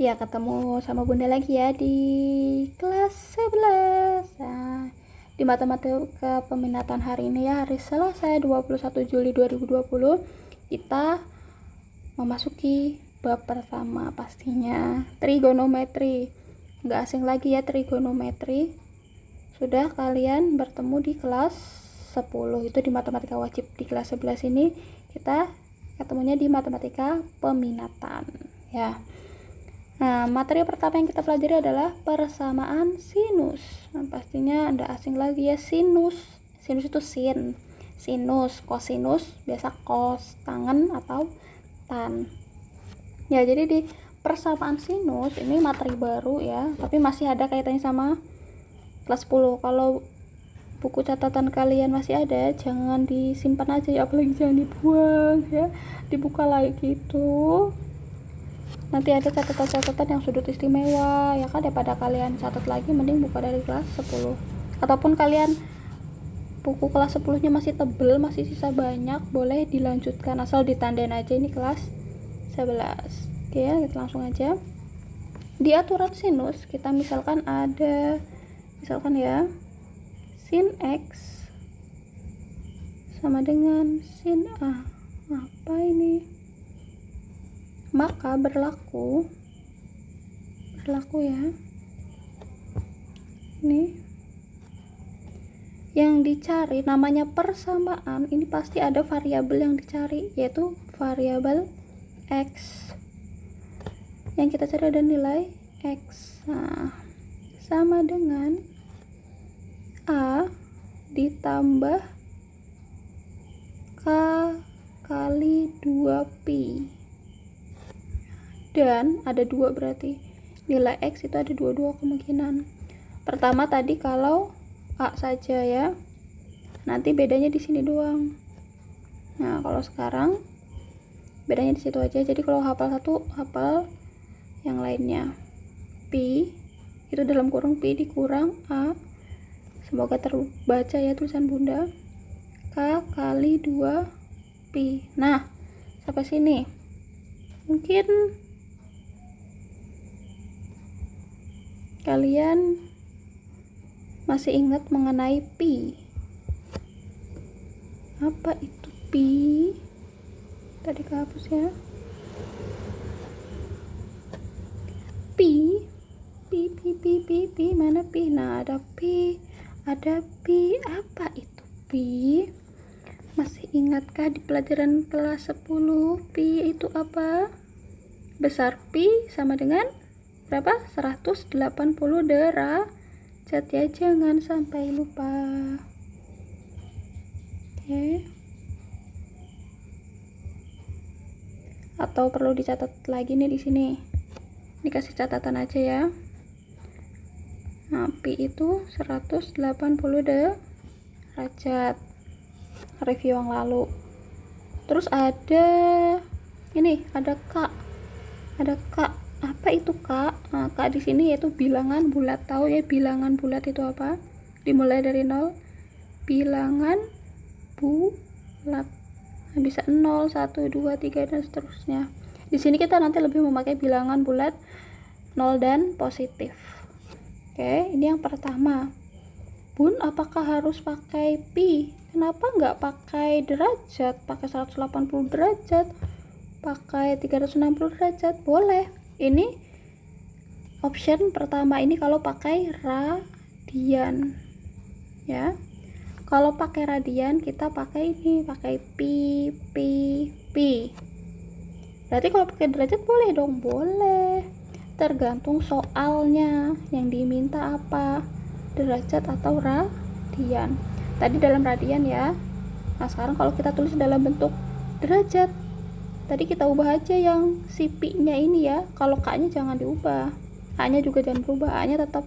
Ya, ketemu sama Bunda lagi ya di kelas 11. Nah, di matematika peminatan hari ini ya, hari Selasa 21 Juli 2020, kita memasuki bab pertama pastinya, trigonometri. Nggak asing lagi ya trigonometri. Sudah kalian bertemu di kelas 10, itu di matematika wajib. Di kelas 11 ini kita ketemunya di matematika peminatan ya. Nah, materi pertama yang kita pelajari adalah persamaan sinus. Nah, pastinya Anda asing lagi ya, sinus. Sinus itu sin. Sinus, kosinus, biasa kos, tangen atau tan. Ya, jadi di persamaan sinus ini materi baru ya, tapi masih ada kaitannya sama kelas 10. Kalau buku catatan kalian masih ada, jangan disimpan aja ya, apalagi jangan dibuang ya. Dibuka lagi gitu. Nanti ada catatan-catatan yang sudut istimewa ya kan, daripada kalian catat lagi mending buka dari kelas 10. Ataupun kalian buku kelas 10 nya masih tebel, masih sisa banyak, boleh dilanjutkan asal ditandain aja ini kelas 11. Oke, kita langsung aja. Di aturan sinus kita misalkan ada ya sin X sama dengan sin A. Apa ini? Maka berlaku ya, ini yang dicari namanya persamaan, ini pasti ada variabel yang dicari, yaitu variabel X. Yang kita cari ada nilai X. Nah, sama dengan A ditambah K kali 2Pi. Dan ada 2, berarti nilai X itu ada dua kemungkinan. Pertama tadi kalau A saja ya, nanti bedanya di sini doang. Nah, kalau sekarang bedanya di situ aja. Jadi kalau hafal satu, hafal yang lainnya. Pi itu dalam kurung Pi dikurang A, semoga terbaca ya tulisan Bunda, K kali 2Pi. Nah, sampai sini mungkin kalian masih ingat mengenai pi. Apa itu pi? Tadi kehapus ya. Pi, mana pi? Nah, ada pi, Apa itu pi? Masih ingatkah di pelajaran kelas 10 pi itu apa? Besar pi sama dengan berapa? 180 derajat ya, jangan sampai lupa. Oke. Atau perlu dicatat lagi nih di sini. Dikasih catatan aja ya. Nah, pi itu 180 derajat. Review yang lalu. Terus ada ini, ada K. Apa itu K? Nah, K di sini yaitu bilangan bulat. Tahu ya bilangan bulat itu apa? Dimulai dari 0. Bilangan bulat. Nah, bisa 0, 1, 2, 3 dan seterusnya. Di sini kita nanti lebih memakai bilangan bulat 0 dan positif. Oke, ini yang pertama. Bun, apakah harus pakai pi? Kenapa nggak pakai derajat? Pakai 180 derajat? Pakai 360 derajat? Boleh. Ini option pertama ini kalau pakai radian ya. Kalau pakai radian kita pakai ini, pakai pi. Berarti kalau pakai derajat boleh dong? Boleh. Tergantung soalnya yang diminta apa, derajat atau radian. Tadi dalam radian ya. Nah, sekarang kalau kita tulis dalam bentuk derajat, tadi kita ubah aja yang si pi-nya ini ya. Kalau K-nya jangan diubah. A-nya juga jangan berubah. A-nya tetap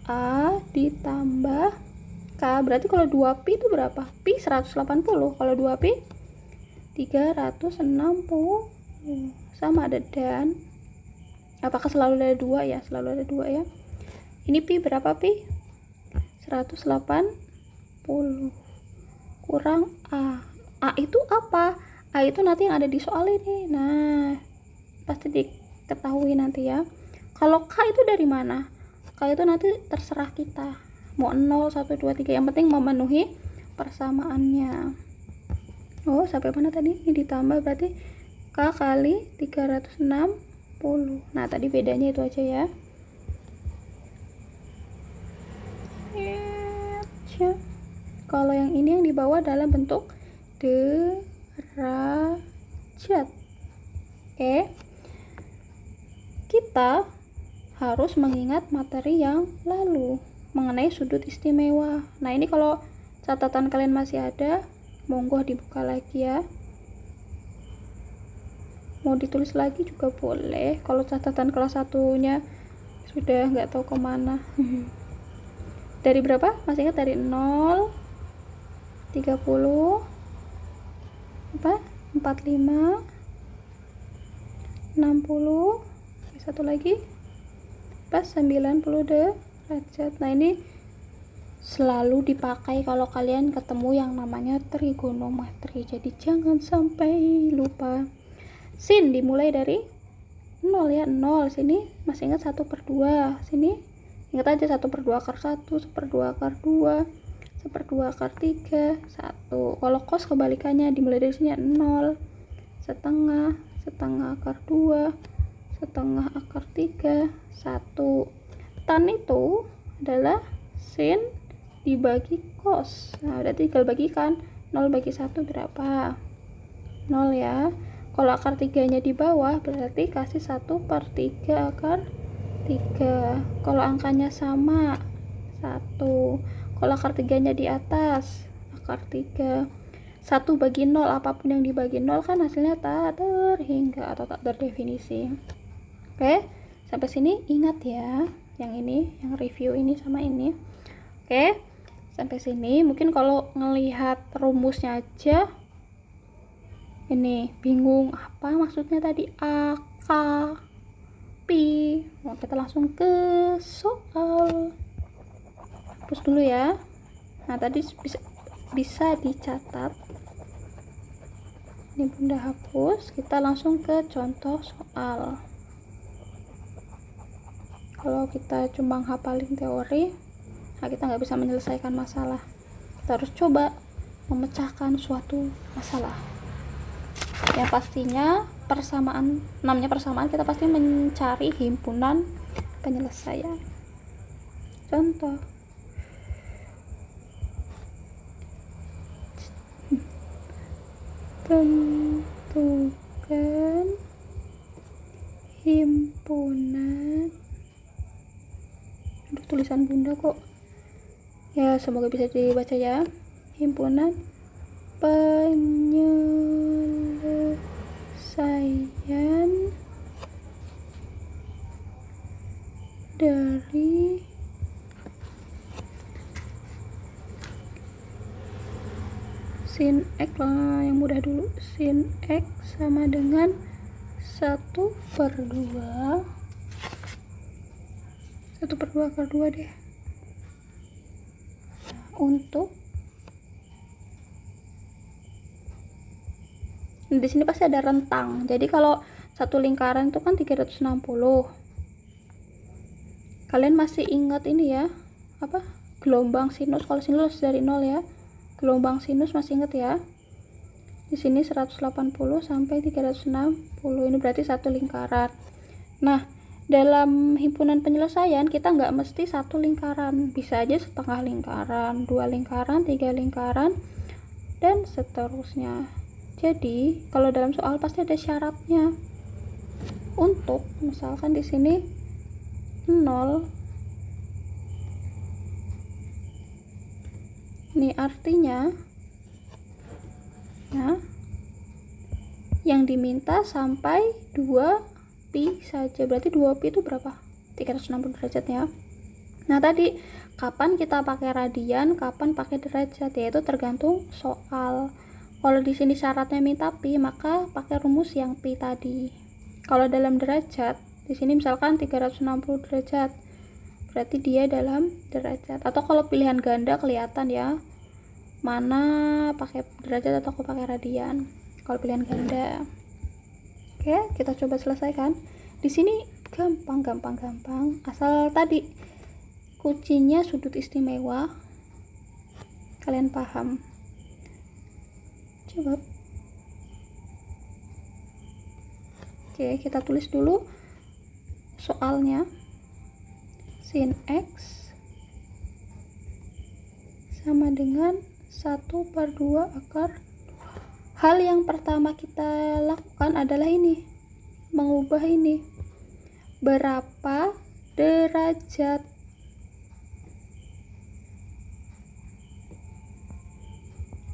A ditambah K. Berarti kalau 2Pi itu berapa? Pi 180. Kalau 2Pi 360. Sama ada dan. Apakah selalu ada 2 ya? Selalu ada 2 ya. Ini Pi berapa Pi? 180 kurang A. A itu apa? A itu nanti yang ada di soal ini. Nah, pasti ketahui nanti ya. Kalau K itu dari mana? K itu nanti terserah kita mau 0, 1, 2, 3, yang penting memenuhi persamaannya. Oh, sampai mana tadi? Ini ditambah berarti K kali 360. Nah, tadi bedanya itu aja ya. Kalau yang ini yang dibawa dalam bentuk derajat. Oke. Kita harus mengingat materi yang lalu mengenai sudut istimewa. Nah, ini kalau catatan kalian masih ada, monggo dibuka lagi ya. Mau ditulis lagi juga boleh. Kalau catatan kelas 1-nya sudah nggak tahu kemana. Dari berapa? Masih ingat dari 0, 30, 45, 60, satu lagi pas 90 derajat. Nah, ini selalu dipakai kalau kalian ketemu yang namanya trigonometri, jadi jangan sampai lupa. Sin dimulai dari 0 ya, 0. Sini masih ingat 1/2, sini ingat aja 1/2 akar 1, 1/2 akar 2, 1/2 akar 3, 1. Kalau cos kebalikannya, dimulai dari sini 0, setengah, setengah akar 2, setengah akar 3, 1. Tan itu adalah sin dibagi cos. Nah, berarti tinggal bagikan 0 bagi 1 berapa? 0 ya. Kalau akar 3-nya di bawah berarti kasih 1/3 akar 3. Kalau angkanya sama 1. Kalau akar 3-nya di atas akar 3. 1 bagi 0, apapun yang dibagi 0 kan hasilnya tak terhingga atau tak terdefinisi. Oke, sampai sini ingat ya, yang ini, yang review ini sama ini. Oke, sampai sini mungkin kalau ngelihat rumusnya aja ini bingung apa maksudnya tadi A, K, Pi. Nah, kita langsung ke soal. Hapus dulu ya. Nah, tadi bisa dicatat. Ini Bunda hapus. Kita langsung ke contoh soal. Kalau kita cuma hafalin teori, nah kita nggak bisa menyelesaikan masalah. Kita harus coba memecahkan suatu masalah. Yang pastinya persamaan, namanya persamaan, kita pasti mencari himpunan penyelesaian. Contoh. Tentukan himpunan. Aduh, tulisan Bunda kok. Ya, semoga bisa dibaca ya. Himpunan penyelesaian dari sin X lah, yang mudah dulu. Sin X sama dengan 1/2 akar 2 deh. Untuk di sini pasti ada rentang. Jadi kalau satu lingkaran itu kan 360. Kalian masih ingat ini ya? Apa? Gelombang sinus. Kalau sinus dari 0 ya. Gelombang sinus masih ingat ya? Di sini 180 sampai 360. Ini berarti satu lingkaran. Nah, dalam himpunan penyelesaian kita nggak mesti satu lingkaran, bisa aja setengah lingkaran, 2 lingkaran, 3 lingkaran, dan seterusnya. Jadi kalau dalam soal pasti ada syaratnya. Untuk misalkan di sini 0, ini artinya ya, yang diminta sampai 2 pi saja. Berarti 2 pi itu berapa? 360 derajat ya. Nah, tadi kapan kita pakai radian, kapan pakai derajat, yaitu tergantung soal. Kalau di sini syaratnya minta pi, maka pakai rumus yang pi tadi. Kalau dalam derajat, di sini misalkan 360 derajat, berarti dia dalam derajat. Atau kalau pilihan ganda kelihatan ya, mana pakai derajat atau pakai radian. Kalau pilihan ganda. Oke, kita coba selesaikan. Di sini gampang, asal tadi kuncinya sudut istimewa kalian paham. Coba. Oke, kita tulis dulu soalnya. Sin X sama dengan 1/2 akar. Hal yang pertama kita lakukan adalah ini, mengubah ini. Berapa derajat?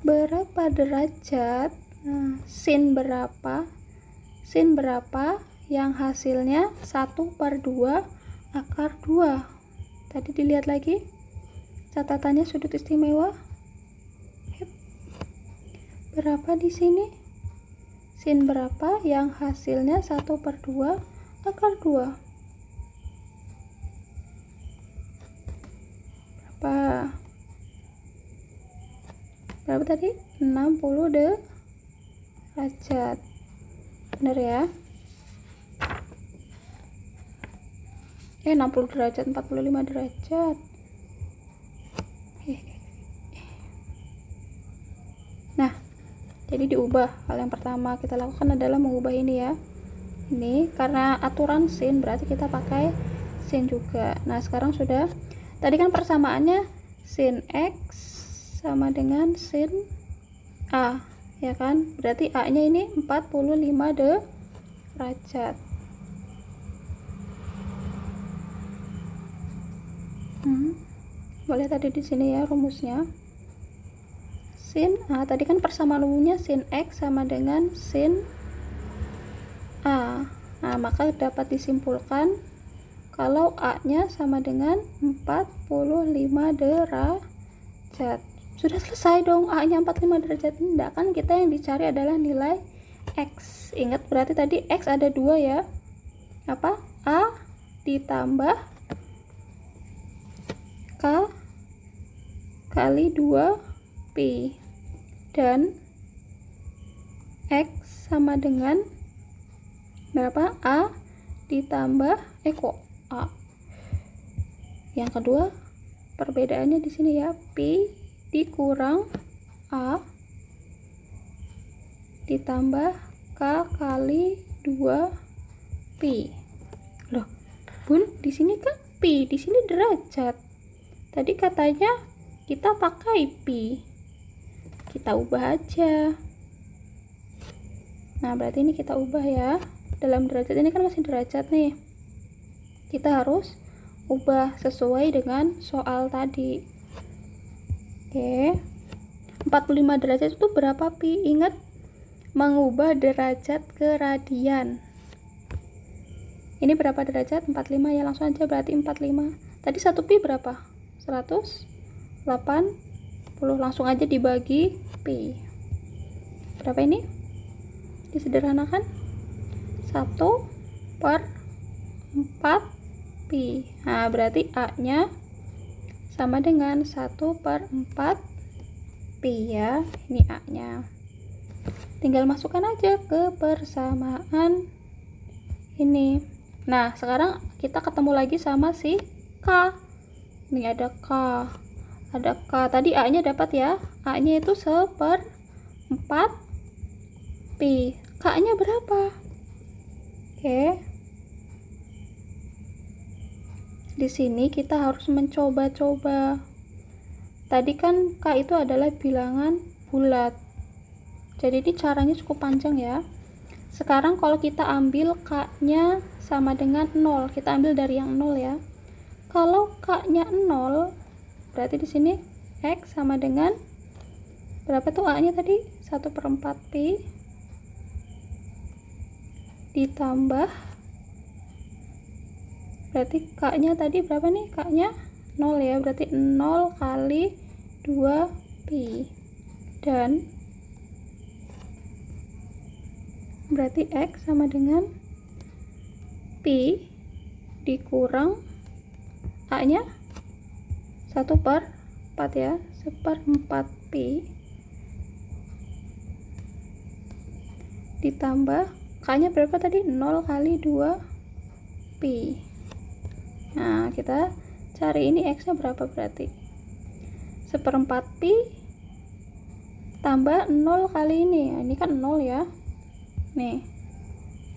Berapa derajat? Nah, sin berapa? Sin berapa yang hasilnya 1/2 akar 2. Tadi dilihat lagi catatannya sudut istimewa. Berapa di sini? Sin berapa yang hasilnya 1/2 akar 2? Berapa tadi? 60 derajat. Benar ya? 60 derajat, 45 derajat. Nah, jadi diubah. Hal yang pertama kita lakukan adalah mengubah ini ya. Ini karena aturan sin berarti kita pakai sin juga. Nah, sekarang sudah. Tadi kan persamaannya sin X sama dengan sin A, ya kan? Berarti A-nya ini 45 derajat. Boleh tadi di sini ya rumusnya. Sin A, tadi kan persamaan umumnya sin X sama dengan sin A. Nah, maka dapat disimpulkan kalau A-nya sama dengan 45 derajat. Sudah selesai dong, A-nya 45 derajat. Enggak, kan kita yang dicari adalah nilai X. Ingat berarti tadi X ada 2 ya. Apa? A ditambah K kali 2Pi. Dan X sama dengan berapa? A ditambah kok A. Yang kedua perbedaannya di sini ya, Pi dikurang A ditambah K kali 2Pi. Loh, Bun, di sini kan Pi, di sini derajat. Tadi katanya kita pakai Pi. Kita ubah aja. Nah, berarti ini kita ubah ya. Dalam derajat ini kan masih derajat nih. Kita harus ubah sesuai dengan soal tadi. Oke. 45 derajat itu berapa Pi? Ingat, mengubah derajat ke radian. Ini berapa derajat? 45 ya, langsung aja berarti 45. Tadi 1 Pi berapa? 180. Langsung aja dibagi Pi. Berapa ini? Disederhanakan 1/4 Pi. Nah, berarti A-nya sama dengan 1/4 Pi ya. Ini A-nya. Tinggal masukkan aja ke persamaan ini. Nah, sekarang kita ketemu lagi sama si K. Ini ada K. Ada K. Tadi A-nya dapat ya. A-nya itu 1/4 Pi. K-nya berapa? Oke. Di sini kita harus mencoba-coba. Tadi kan K itu adalah bilangan bulat. Jadi ini caranya cukup panjang ya. Sekarang kalau kita ambil K-nya sama dengan 0, kita ambil dari yang 0 ya. Kalau K-nya 0, berarti di sini X sama dengan berapa tuh A-nya tadi? 1/4 Pi ditambah, berarti K-nya tadi berapa nih? K-nya 0 ya, berarti 0 kali 2 Pi. Dan berarti X sama dengan Pi dikurang A-nya 1/4 ya, 1/4 Pi ditambah K-nya berapa tadi? 0 kali 2 pi. Nah, kita cari ini X nya berapa berarti 1/4 pi tambah 0 kali ini. Nah, ini kan 0 ya. Nih,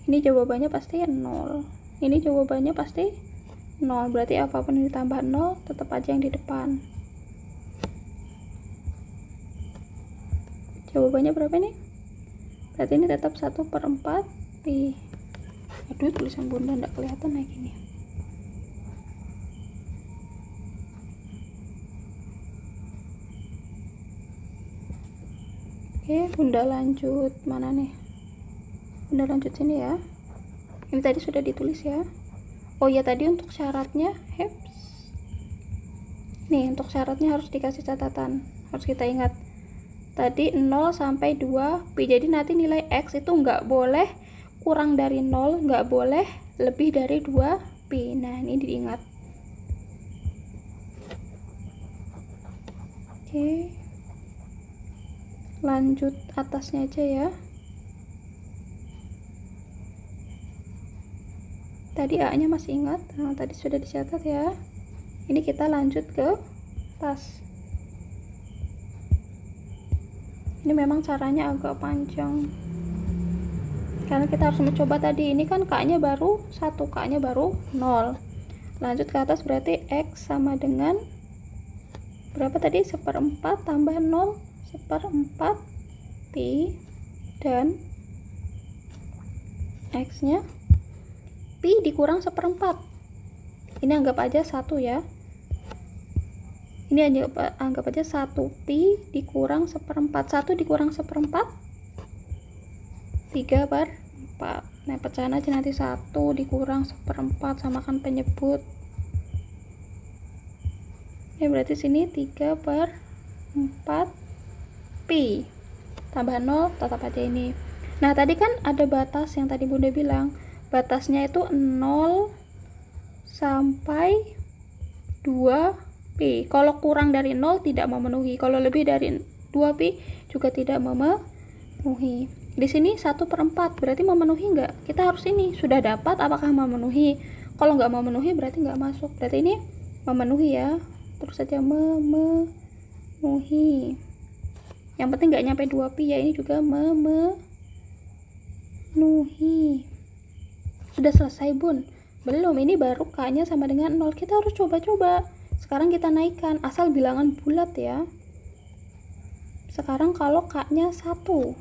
ini jawabannya pasti 0. Ini jawabannya pasti 0. Berarti apapun yang ditambah 0 tetap aja yang di depan. Jawabannya berapa nih? Berarti ini tetap 1/4 pi. Aduh, tulisan bunda nggak kelihatan kayak gini. Oke, bunda lanjut mana nih? Bunda lanjut sini ya. Ini tadi sudah ditulis ya. Oh ya, tadi untuk syaratnya, nih untuk syaratnya harus dikasih catatan, harus kita ingat. Tadi 0 sampai 2 pi, jadi nanti nilai X itu nggak boleh kurang dari 0, nggak boleh lebih dari 2 pi. Nah, ini diingat. Oke, lanjut atasnya aja ya. Tadi A nya masih ingat. Nah, tadi sudah dicatat ya. Ini kita lanjut ke atas. Ini memang caranya agak panjang karena kita harus mencoba. Tadi ini kan K-nya baru 1, K-nya baru 0. Lanjut ke atas berarti X sama dengan berapa tadi? 1/4 tambah 0, 1/4 pi, dan X nya pi dikurang 1/4. Ini anggap aja 1 ya. Ini anggap aja 1 pi dikurang 1/4. 1 dikurang 1/4 3/4. Nah, pecahan aja nanti 1 dikurang 1/4 samakan penyebut. Ya, berarti sini 3/4 pi tambah 0, tetap aja ini. Nah, tadi kan ada batas yang tadi bunda bilang. Batasnya itu 0 sampai 2 pi. Kalau kurang dari 0 tidak memenuhi. Kalau lebih dari 2 pi juga tidak memenuhi. Di sini 1/4 berarti memenuhi enggak? Kita harus ini sudah dapat apakah memenuhi. Kalau nggak memenuhi berarti nggak masuk. Berarti ini memenuhi ya. Terus saja memenuhi. Yang penting nggak nyampe 2 pi ya. Ini juga memenuhi. Sudah selesai bun? Belum, ini baru K-nya sama dengan 0. Kita harus coba-coba. Sekarang kita naikkan, asal bilangan bulat ya. Sekarang kalau K-nya 1.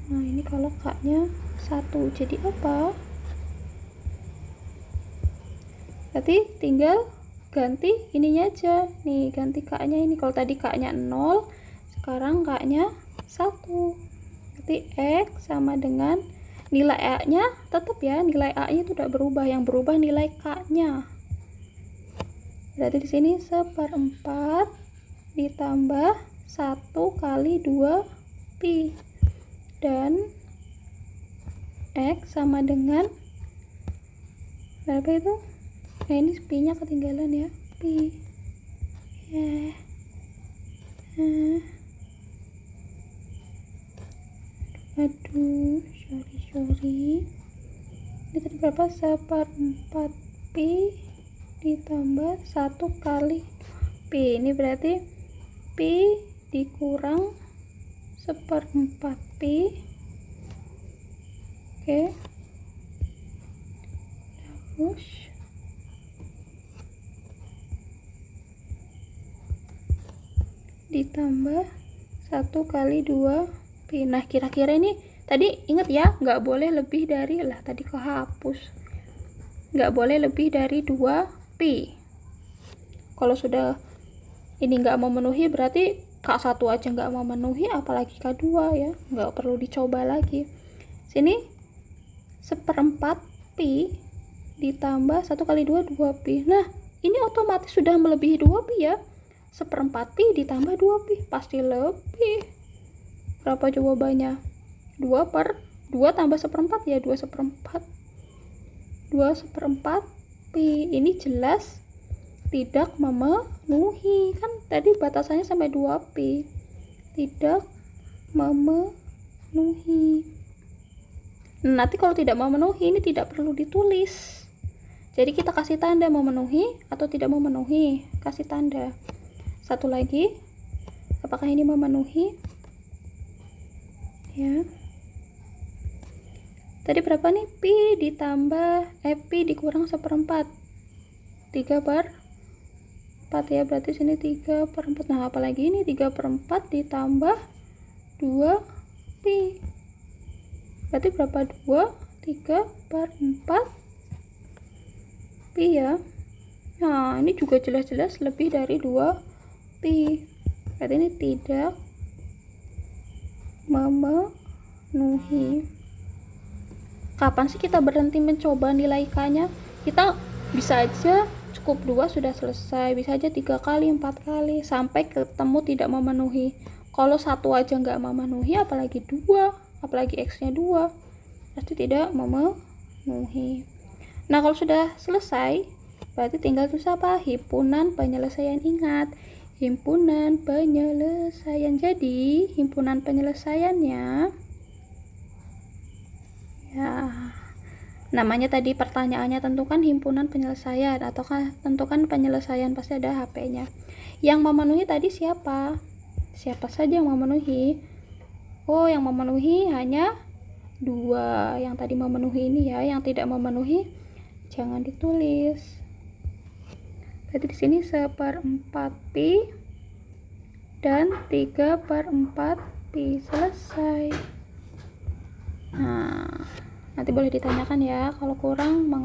Nah, ini kalau K-nya 1. Jadi apa? Berarti tinggal ganti ininya aja. Nih, ganti K-nya ini. Kalau tadi K-nya 0, sekarang K-nya 1. Berarti X sama dengan nilai A-nya tetap ya, nilai A-nya itu tidak berubah, yang berubah nilai K-nya. Berarti di sini 1/4 ditambah 1 kali 2 pi, dan X sama dengan berapa itu? Nah, ini pi-nya ketinggalan ya, pi. Ya. Aduh, sorry. Ini tadi berapa? 1/4 pi ditambah 1 kali pi. Ini berarti pi dikurang 1/4 pi. Oke. Terus ditambah 1 kali 2 pi. Nah, kira-kira ini tadi ingat ya, nggak boleh lebih dari, lah tadi kehapus, nggak boleh lebih dari 2 pi. Kalau sudah ini nggak memenuhi berarti K1 aja nggak memenuhi, apalagi K2 ya, nggak perlu dicoba lagi. Sini 1/4 pi ditambah 1 kali 2, 2 pi. Nah, ini otomatis sudah melebihi 2 pi ya. 1/4 pi ditambah 2 pi pasti lebih. Berapa jawabannya? 2 tambah 1/4 ya, 2/1. 2/1 pi. Ini jelas tidak memenuhi. Kan tadi batasannya sampai 2 pi. Tidak memenuhi. Nah, nanti kalau tidak memenuhi ini tidak perlu ditulis. Jadi kita kasih tanda memenuhi atau tidak memenuhi, kasih tanda. Satu lagi, apakah ini memenuhi? Ya. Tadi berapa nih? Pi ditambah Pi dikurang 1/4. 3/4 ya, berarti sini 3/4. Nah, apalagi ini 3/4 ditambah 2 Pi. Berarti berapa? 2, 3/4 Pi ya. Nah, ini juga jelas-jelas lebih dari 2 Pi. Berarti ini tidak memenuhi. Kapan sih kita berhenti mencoba nilai K-nya? Kita bisa aja cukup 2 sudah selesai, bisa aja 3 kali, 4 kali, sampai ketemu tidak memenuhi. Kalau 1 aja nggak memenuhi, apalagi 2, apalagi X-nya 2, pasti tidak memenuhi. Nah, kalau sudah selesai, berarti tinggal tulis apa? Himpunan penyelesaian. Ingat, himpunan penyelesaian. Jadi, himpunan penyelesaiannya ya, namanya tadi pertanyaannya tentukan himpunan penyelesaian ataukah tentukan penyelesaian, pasti ada HP-nya. Yang memenuhi tadi siapa? Siapa saja yang memenuhi? Oh, yang memenuhi hanya 2. Yang tadi memenuhi ini ya, yang tidak memenuhi jangan ditulis. Berarti di sini 1/4 Pi dan 3/4 Pi. Selesai. Nah, nanti boleh ditanyakan ya kalau kurang mengerti.